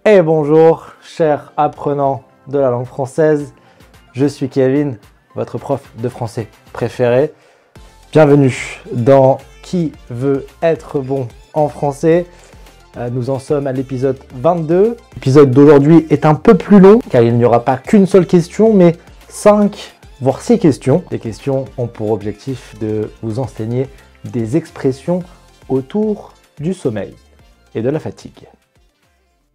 Et bonjour, chers apprenants de la langue française. Je suis Kevin, votre prof de français préféré. Bienvenue dans Qui veut être bon en français. Nous en sommes à l'épisode 22. L'épisode d'aujourd'hui est un peu plus long car il n'y aura pas qu'une seule question, mais 5 voire 6 questions. Les questions ont pour objectif de vous enseigner des expressions autour du sommeil et de la fatigue.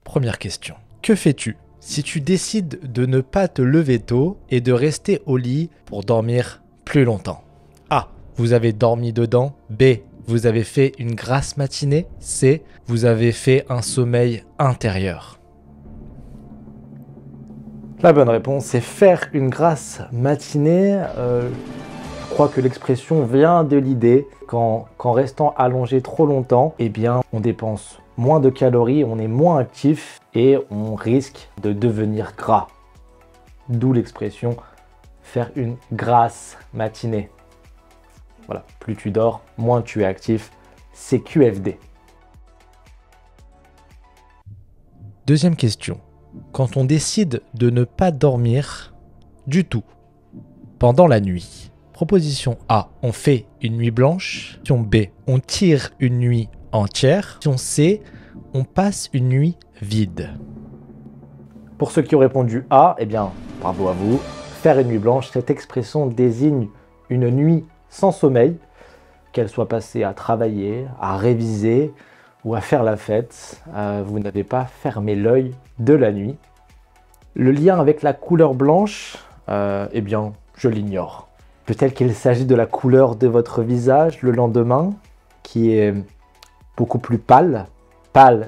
Première question. Que fais-tu si tu décides de ne pas te lever tôt et de rester au lit pour dormir plus longtemps? A. Vous avez dormi dedans. B. Vous avez fait une grasse matinée. C. Vous avez fait un sommeil intérieur. La bonne réponse, c'est faire une grasse matinée. Je crois que l'expression vient de l'idée qu'en restant allongé trop longtemps, eh bien, on dépense moins de calories, on est moins actif et on risque de devenir gras. D'où l'expression faire une grasse matinée. Voilà, plus tu dors, moins tu es actif. C'est QFD. Deuxième question. Quand on décide de ne pas dormir du tout pendant la nuit. Proposition A, on fait une nuit blanche. Option B, on tire une nuit entière. Option C, on passe une nuit vide. Pour ceux qui ont répondu A, eh bien, bravo à vous. Faire une nuit blanche, cette expression désigne une nuit sans sommeil, qu'elle soit passée à travailler, à réviser ou à faire la fête. Vous n'avez pas fermé l'œil de la nuit. Le lien avec la couleur blanche, eh bien, je l'ignore. Peut-être qu'il s'agit de la couleur de votre visage le lendemain, qui est beaucoup plus pâle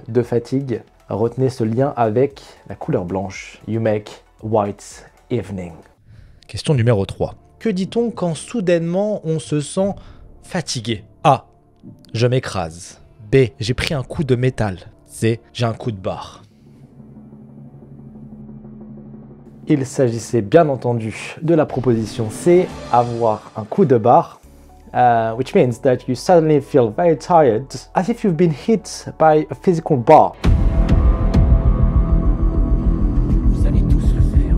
de fatigue. Retenez ce lien avec la couleur blanche. You make white evening. Question numéro 3. Que dit-on quand soudainement on se sent fatigué? A. Je m'écrase. B. J'ai pris un coup de métal. C. J'ai un coup de barre. Il s'agissait bien entendu de la proposition C, avoir un coup de barre, which means that you suddenly feel very tired, as if you've been hit by a physical bar. Vous allez tous le faire.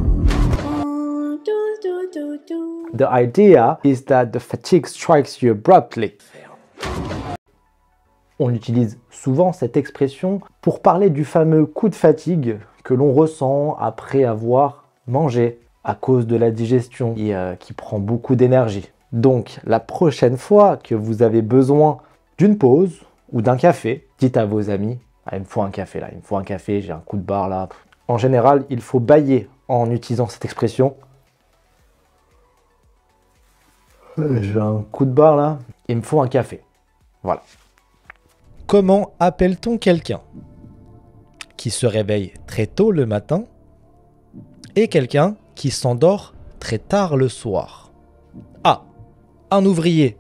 The idea is that the fatigue strikes you abruptly. On utilise souvent cette expression pour parler du fameux coup de fatigue que l'on ressent après avoir mangé à cause de la digestion qui prend beaucoup d'énergie. Donc, la prochaine fois que vous avez besoin d'une pause ou d'un café, dites à vos amis « il me faut un café là, il me faut un café, j'ai un coup de barre là ». En général, il faut bâiller en utilisant cette expression. J'ai un coup de barre là, il me faut un café. Voilà. Comment appelle-t-on quelqu'un qui se réveille très tôt le matin et quelqu'un qui s'endort très tard le soir? A. Un ouvrier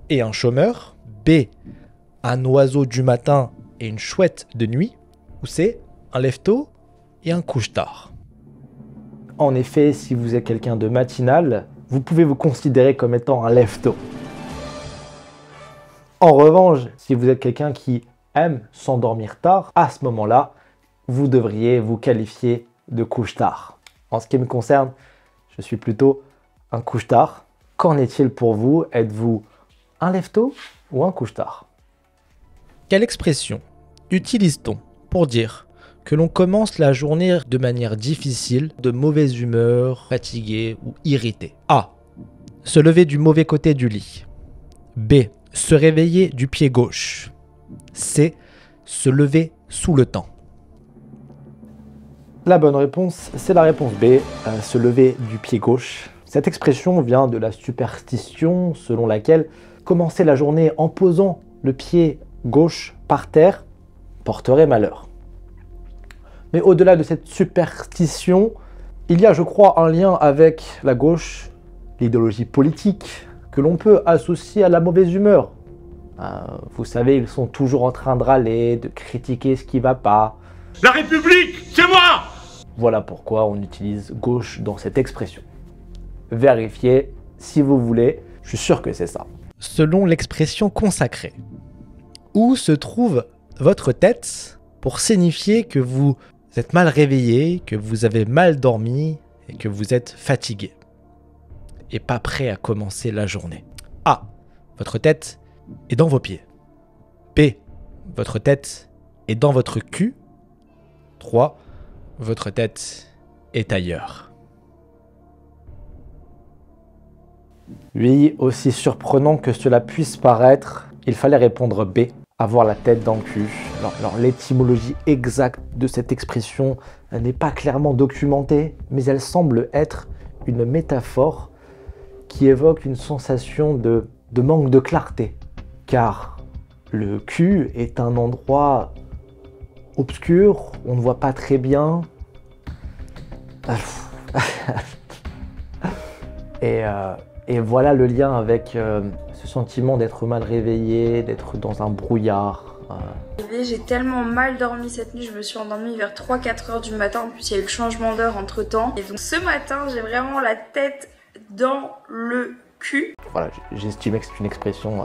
et un chômeur. B. Un oiseau du matin et une chouette de nuit. Ou C. Un lève-tôt et un couche-tard. En effet, si vous êtes quelqu'un de matinal, vous pouvez vous considérer comme étant un lève-tôt. En revanche, si vous êtes quelqu'un qui aime s'endormir tard, à ce moment-là, vous devriez vous qualifier de couche-tard. En ce qui me concerne, je suis plutôt un couche-tard. Qu'en est-il pour vous? Êtes-vous un lève-tôt ou un couche-tard? Quelle expression utilise-t-on pour dire que l'on commence la journée de manière difficile, de mauvaise humeur, fatigué ou irrité? A. Se lever du mauvais côté du lit. B. Se réveiller du pied gauche. C. Se lever sous le temps. La bonne réponse, c'est la réponse B, se lever du pied gauche. Cette expression vient de la superstition selon laquelle commencer la journée en posant le pied gauche par terre porterait malheur. Mais au-delà de cette superstition, il y a, je crois, un lien avec la gauche, l'idéologie politique, que l'on peut associer à la mauvaise humeur. Vous savez, ils sont toujours en train de râler, de critiquer ce qui ne va pas. La République, c'est moi! Voilà pourquoi on utilise gauche dans cette expression. Vérifiez si vous voulez, je suis sûr que c'est ça. Selon l'expression consacrée, où se trouve votre tête pour signifier que vous vous êtes mal réveillé, que vous avez mal dormi et que vous êtes fatigué et pas prêt à commencer la journée. A. Votre tête est dans vos pieds. B. Votre tête est dans votre cul. 3. Votre tête est ailleurs. Oui, aussi surprenant que cela puisse paraître, il fallait répondre B, avoir la tête dans le cul. Alors, l'étymologie exacte de cette expression n'est pas clairement documentée, mais elle semble être une métaphore qui évoque une sensation de manque de clarté. Car le cul est un endroit obscur, on ne voit pas très bien. Et voilà le lien avec ce sentiment d'être mal réveillé, d'être dans un brouillard. J'ai tellement mal dormi cette nuit, je me suis endormie vers 3-4 heures du matin. En plus, il y a eu le changement d'heure entre temps. Et donc ce matin, j'ai vraiment la tête dans le cul. Voilà, j'estimais que c'est une expression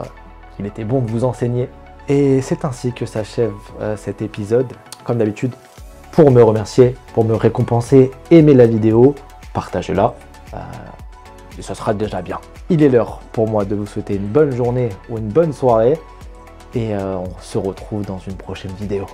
qu'il était bon de vous enseigner. Et c'est ainsi que s'achève cet épisode. Comme d'habitude, pour me remercier, pour me récompenser, aimez la vidéo, partagez-la. Et ça sera déjà bien. Il est l'heure pour moi de vous souhaiter une bonne journée ou une bonne soirée. Et on se retrouve dans une prochaine vidéo.